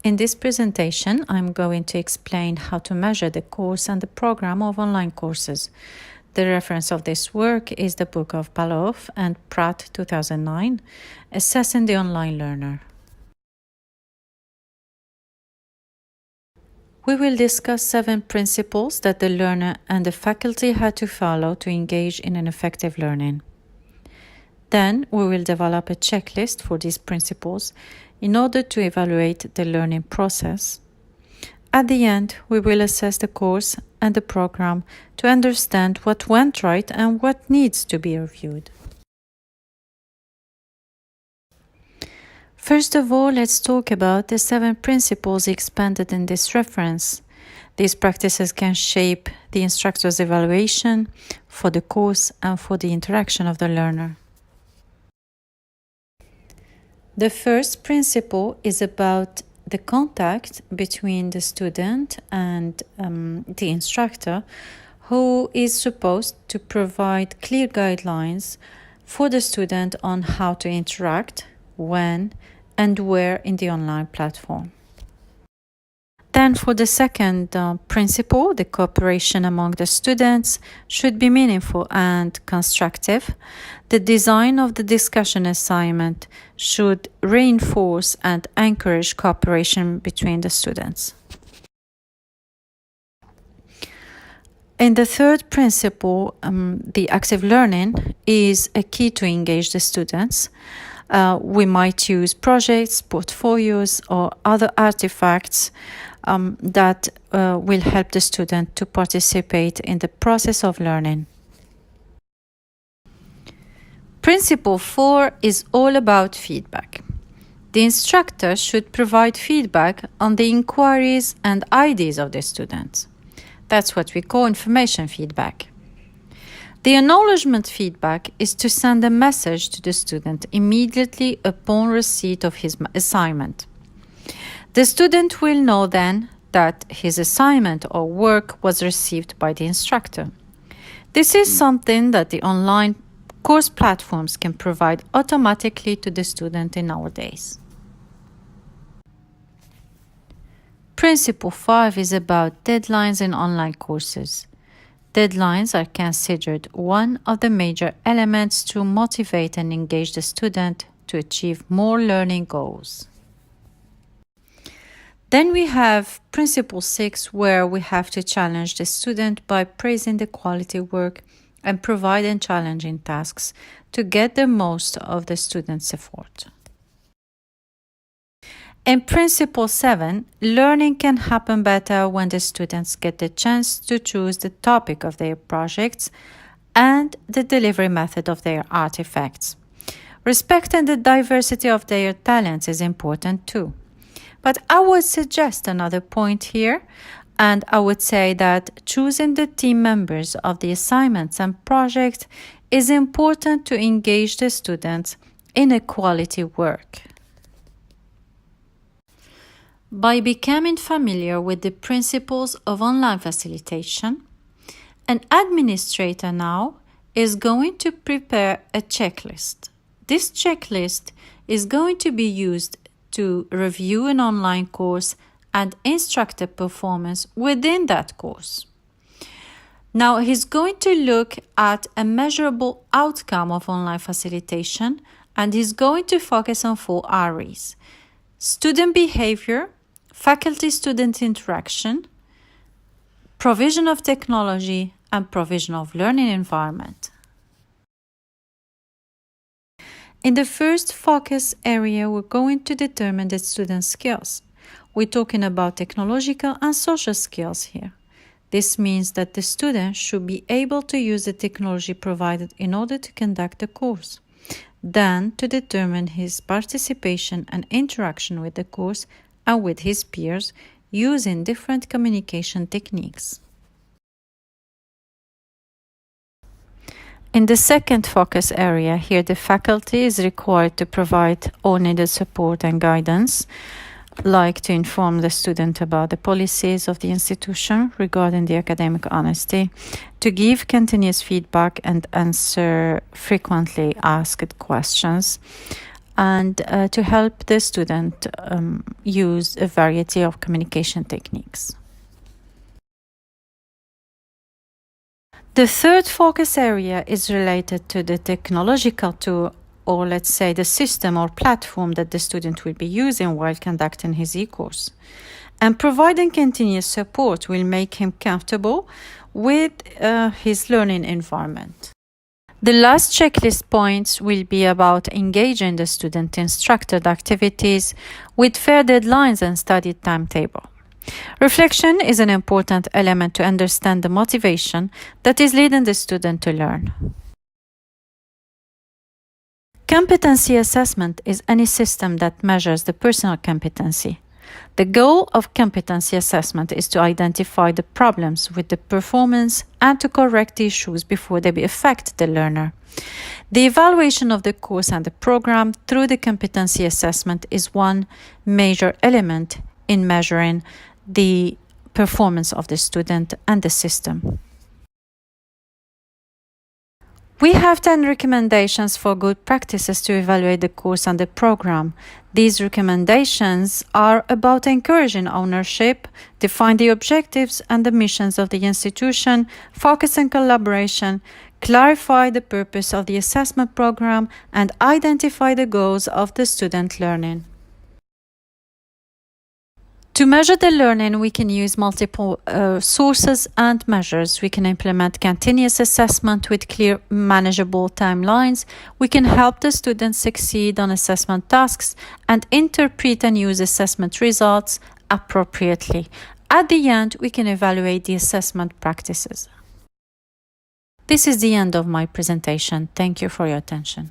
In this presentation, I'm going to explain how to measure the course and the program of online courses. The reference of this work is the book of Palov and Pratt 2009, Assessing the Online Learner. We will discuss 7 principles that the learner and the faculty had to follow to engage in an effective learning. Then we will develop a checklist for these principles in order to evaluate the learning process. At the end, we will assess the course and the program to understand what went right and what needs to be reviewed. First of all, let's talk about the 7 principles expanded in this reference. These practices can shape the instructor's evaluation for the course and for the interaction of the learner. The first principle is about the contact between the student and the instructor, who is supposed to provide clear guidelines for the student on how to interact, when, and where in the online platform. Then for the second principle, the cooperation among the students should be meaningful and constructive. The design of the discussion assignment should reinforce and encourage cooperation between the students. In the third principle, the active learning is a key to engage the students. We might use projects, portfolios, or other artifacts that will help the student to participate in the process of learning. Principle 4 is all about feedback. The instructor should provide feedback on the inquiries and ideas of the students. That's what we call information feedback. The acknowledgement feedback is to send a message to the student immediately upon receipt of his assignment. The student will know then that his assignment or work was received by the instructor. This is something that the online course platforms can provide automatically to the student in nowadays. Principle 5 is about deadlines in online courses. Deadlines are considered one of the major elements to motivate and engage the student to achieve more learning goals. Then we have Principle 6, where we have to challenge the student by praising the quality work and providing challenging tasks to get the most of the student's effort. In Principle 7, learning can happen better when the students get the chance to choose the topic of their projects and the delivery method of their artifacts. Respecting the diversity of their talents is important too. But I would suggest another point here, and I would say that choosing the team members of the assignments and projects is important to engage the students in a quality work. By becoming familiar with the principles of online facilitation, an administrator now is going to prepare a checklist. This checklist is going to be used to review an online course and instructor performance within that course. Now he's going to look at a measurable outcome of online facilitation, and he's going to focus on 4 areas: student behavior, faculty-student interaction, provision of technology, and provision of learning environment. In the first focus area, we're going to determine the student's skills. We're talking about technological and social skills here. This means that the student should be able to use the technology provided in order to conduct the course. Then, to determine his participation and interaction with the course and with his peers using different communication techniques. In the second focus area, here the faculty is required to provide all needed support and guidance, like to inform the student about the policies of the institution regarding the academic honesty, to give continuous feedback and answer frequently asked questions, and to help the student use a variety of communication techniques. The third focus area is related to the technological tool, or let's say the system or platform that the student will be using while conducting his e-course. And providing continuous support will make him comfortable with his learning environment. The last checklist points will be about engaging the student in structured activities with fair deadlines and study timetable. Reflection is an important element to understand the motivation that is leading the student to learn. Competency assessment is any system that measures the personal competency. The goal of competency assessment is to identify the problems with the performance and to correct the issues before they affect the learner. The evaluation of the course and the program through the competency assessment is one major element in measuring the performance of the student and the system. We have 10 recommendations for good practices to evaluate the course and the program. These recommendations are about encouraging ownership, define the objectives and the missions of the institution, focus on collaboration, clarify the purpose of the assessment program, and identify the goals of the student learning. To measure the learning, we can use multiple sources and measures. We can implement continuous assessment with clear, manageable timelines. We can help the students succeed on assessment tasks and interpret and use assessment results appropriately. At the end, we can evaluate the assessment practices. This is the end of my presentation. Thank you for your attention.